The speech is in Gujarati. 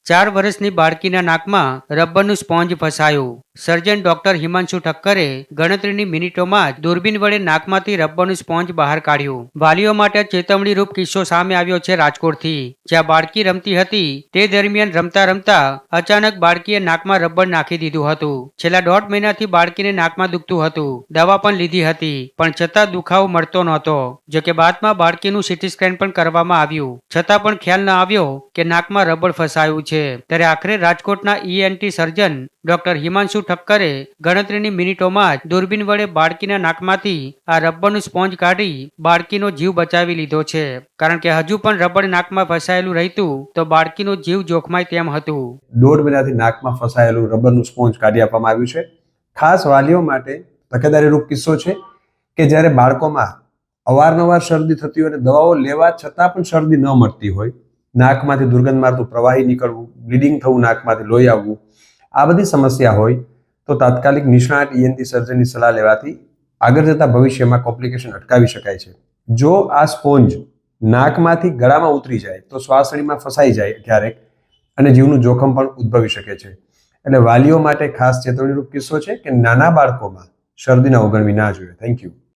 4 વર્ષની બાળકીના નાકમાં રબરનું સ્પોન્જ ફસાયું. સર્જન ડોક્ટર હિમાંશુ ઠક્કરે ગણતરીની મિનિટોમાં જ દૂરબીન વડે નાકમાંથી રબરનું સ્પોન્જ બહાર કાઢ્યું. વાલીઓ માટે ચેતવણીરૂપ કિસ્સો સામે આવ્યો છે રાજકોટથી, જ્યાં બાળકી રમતી હતી તે દરમિયાન રમતા રમતા અચાનક બાળકીએ નાકમાં રબર નાખી દીધું હતું. છેલ્લા 1.5 મહિનાથી બાળકીને નાકમાં દુખતું હતું. દવા પણ લીધી હતી, પણ છતાં દુખાવો મળતો નહોતો. જોકે બાદમાં બાળકીનું સીટી સ્કેન પણ કરવામાં આવ્યું, છતાં પણ ખ્યાલ ન આવ્યો કે નાકમાં રબર ફસાયું છે. ત્યારે આખરે રાજકોટના ઈએનટી સર્જન ડોક્ટર હિમાંશુ ઠક્કરે ગણતરીની મિનિટોમાં જ દૂરબીન વડે બાળકીના નાકમાંથી આ રબરનું સ્પોન્જ કાઢી બાળકીનો જીવ બચાવી લીધો છે. કારણ કે હજુ પણ રબર નાકમાં ફસાયેલું રહેતું તો બાળકીનો જીવ જોખમાય તેમ હતું. 1.5 મહિનાથી નાકમાં ફસાયેલું રબરનું સ્પોન્જ કાઢી આપવામાં આવ્યું છે. ખાસ વાલીઓ માટે તકેદારીરૂપ કિસ્સો છે કે જ્યારે બાળકોમાં અવારનવાર શરદી થતી હોય અને દવાઓ લેવા છતાં પણ શરદી ન મળતી હોય, નાકમાંથી દુર્ગંધ મારતું પ્રવાહી નીકળવું, બ્લીડિંગ થવું, નાકમાંથી લોહી આવવું, આ બધી સમસ્યા હોય તો તાત્કાલિક નિષ્ણાત ઈએનટી સર્જનની સલાહ લેવાથી આગળ જતા ભવિષ્યમાં કોમ્પ્લિકેશન અટકાવી શકાય છે. જો આ સ્પોન્જ નાકમાંથી ગળામાં ઉતરી જાય તો શ્વાસનળીમાં ફસાઈ જાય ક્યારેક અને જીવનું જોખમ પણ ઉદ્ભવી શકે છે. એટલે વાલીઓ માટે ખાસ ચેતવણીરૂપ કિસ્સો છે કે નાના બાળકોમાં શરદીના ઓગળવી ના જોઈએ. Thank you.